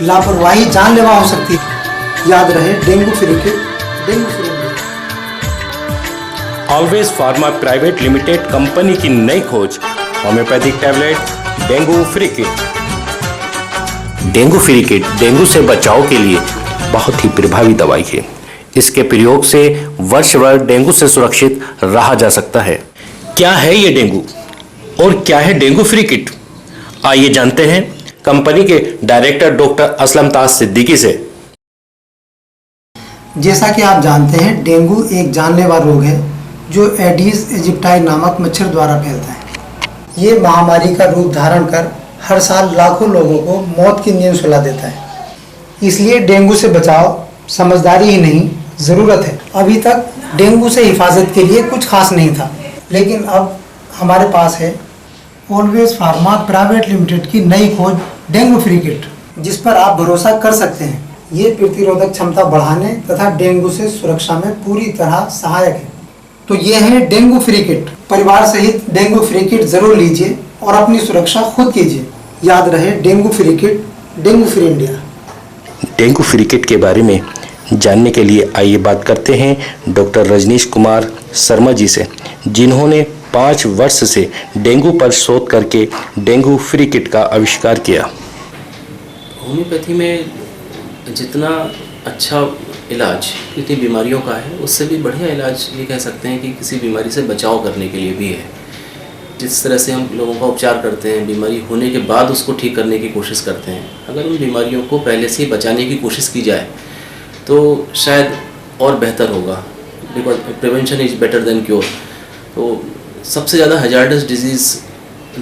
लापरवाही जानलेवा हो सकती है। याद रहे, dengue free kit, dengue free India. Always pharma private limited company की नई खोज, homeopathic tablet dengue free kit. Dengue free kit dengue से बचाव के लिए बहुत ही प्रभावी दवाई है। इसके प्रयोग से वर्ष भर डेंगू से सुरक्षित रहा जा सकता है। क्या है ये डेंगू और क्या है डेंगू फ्री किट, आइए जानते हैं कंपनी के डायरेक्टर डॉक्टर असलमताज सिद्दीकी से। जैसा कि आप जानते हैं, डेंगू एक जानलेवा रोग है जो एडीज इजिप्टाई नामक मच्छर द्वारा फैलता है। ये महामारी का रूप धारण कर हर साल लाखों लोगों को मौत की नींद सुला देता है। इसलिए डेंगू से बचाव समझदारी ही नहीं, ज़रूरत है। अभी तक डेंगू से हिफाजत के लिए कुछ खास नहीं था, लेकिन अब हमारे पास है ऑलवेज फार्मा प्राइवेट लिमिटेड की नई खोज डेंगू फ्री किट, जिस पर आप भरोसा कर सकते हैं। ये प्रतिरोधक क्षमता बढ़ाने तथा डेंगू से सुरक्षा में पूरी तरह सहायक है। तो ये है डेंगू फ्री किट। परिवार सहित डेंगू फ्री किट जरूर लीजिए और अपनी सुरक्षा खुद कीजिए। याद रहे, dengue free kit, dengue free India. Dengue free kit के बारे में जानने के लिए आइए बात करते हैं डॉक्टर रजनीश कुमार शर्मा जी से, जिन्होंने 5 वर्ष से डेंगू पर शोध करके डेंगू फ्री किट का आविष्कार किया। होम्योपैथी में जितना अच्छा इलाज कितनी बीमारियों का है, उससे भी बढ़िया इलाज ये कह सकते हैं कि किसी बीमारी से बचाव करने के लिए भी है। जिस तरह से हम लोगों का उपचार करते हैं, बीमारी होने के बाद उसको ठीक करने की कोशिश करते हैं, अगर उन बीमारियों को पहले से ही बचाने की कोशिश की जाए तो शायद और बेहतर होगा। Because prevention is better than cure. तो सबसे ज़्यादा हजार्डस डिजीज़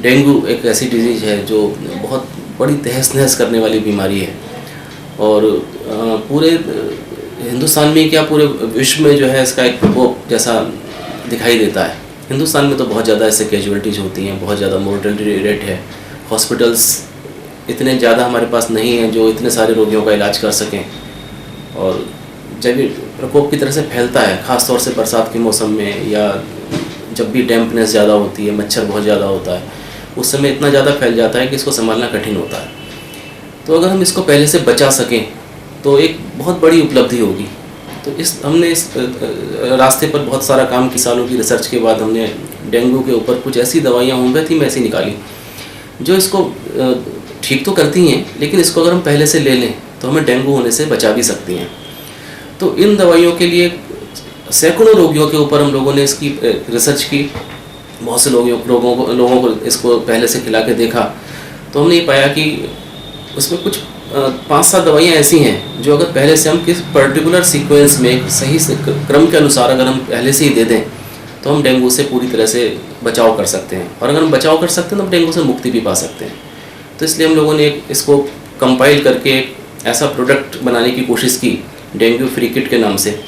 डेंगू एक ऐसी डिजीज़ है जो बहुत बड़ी तहस नहस करने वाली बीमारी है, और पूरे हिंदुस्तान में क्या पूरे विश्व में जो है इसका एक प्रकोप जैसा दिखाई देता है। हिंदुस्तान में तो बहुत ज़्यादा ऐसे कैजुअलिटीज़ होती हैं, बहुत ज़्यादा मोर्टेलिटी रेट है, हॉस्पिटल्स इतने ज़्यादा हमारे पास नहीं हैं जो इतने सारे रोगियों का इलाज कर सकें। और जब ये प्रकोप की तरह से फैलता है, ख़ास तौर से बरसात के मौसम में, या जब भी डैम्पनेस ज़्यादा होती है, मच्छर बहुत ज़्यादा होता है, उस समय इतना ज़्यादा फैल जाता है कि इसको संभालना कठिन होता है। तो अगर हम इसको पहले से बचा सकें तो एक बहुत बड़ी उपलब्धि होगी। तो हमने इस रास्ते पर बहुत सारा काम की, सालों की रिसर्च के बाद हमने डेंगू के ऊपर कुछ ऐसी दवाइयाँ होम्योपैथी में ऐसी निकाली जो इसको ठीक तो करती हैं, लेकिन इसको अगर हम पहले से ले लें तो हमें डेंगू होने से बचा भी सकती हैं। तो इन दवाइयों के लिए सैकड़ों रोगियों के ऊपर हम लोगों ने इसकी रिसर्च की। बहुत से लोगों को इसको पहले से खिला के देखा, तो हमने ये पाया कि उसमें कुछ 5-7 दवाइयाँ ऐसी हैं जो अगर पहले से हम किस पर्टिकुलर सीक्वेंस में सही क्रम के अनुसार अगर हम पहले से ही दे दें तो हम डेंगू से पूरी तरह से बचाव कर सकते हैं। और अगर हम बचाव कर सकते हैं तो हम डेंगू से मुक्ति भी पा सकते हैं। तो इसलिए हम लोगों ने इसको कंपाइल करके ऐसा प्रोडक्ट बनाने की कोशिश की डेंगू फ्री किट के नाम से,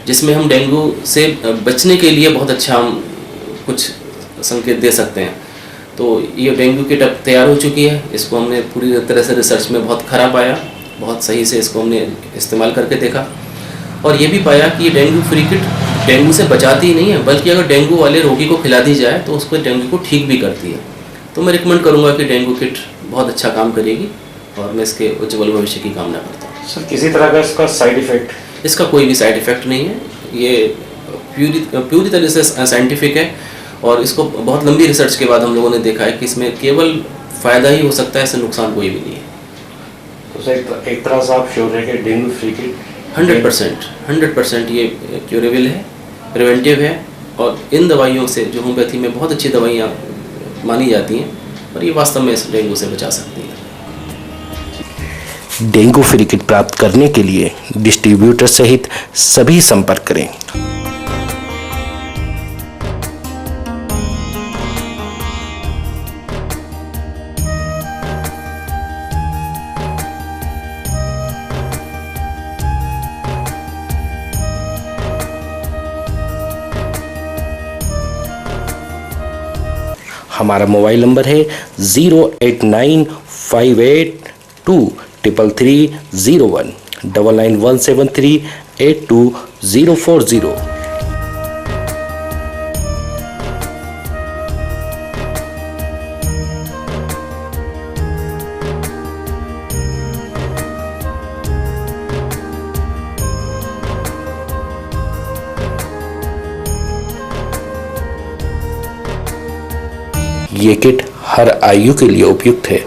जिसमें हम डेंगू से बचने के लिए बहुत अच्छा हम कुछ संकेत दे सकते हैं। तो ये डेंगू किट अब तैयार हो चुकी है। इसको हमने पूरी तरह से रिसर्च में बहुत खरा पाया, बहुत सही से इसको हमने इस्तेमाल करके देखा, और ये भी पाया कि ये डेंगू फ्री किट डेंगू से बचाती ही नहीं है, बल्कि अगर डेंगू वाले रोगी को खिला दी जाए तो उसको डेंगू को ठीक भी करती है। तो मैं रिकमेंड करूँगा कि डेंगू किट बहुत अच्छा काम करेगी, और मैं इसके उज्ज्वल भविष्य की कामना करता हूँ। सर, किसी तरह का इसका साइड इफेक्ट? इसका कोई भी साइड इफ़ेक्ट नहीं है। ये प्यूरी तरह से साइंटिफिक है, और इसको बहुत लंबी रिसर्च के बाद हम लोगों ने देखा है कि इसमें केवल फ़ायदा ही हो सकता है, इससे नुकसान कोई भी नहीं है। तो सर, एक तरह से आप श्योर है कि डेंगू फ्री किट 100% ये क्यूरेबल है, प्रिवेंटिव है, और इन दवाइयों से जो होम्योपैथी में बहुत अच्छी दवाइयाँ मानी जाती हैं, और ये वास्तव में इस डेंगू से बचा सकती हैं। डेंगू फ्री किट प्राप्त करने के लिए डिस्ट्रीब्यूटर सहित सभी संपर्क करें। हमारा मोबाइल नंबर है 08958233301 9917382040। ये किट हर आयु के लिए उपयुक्त है।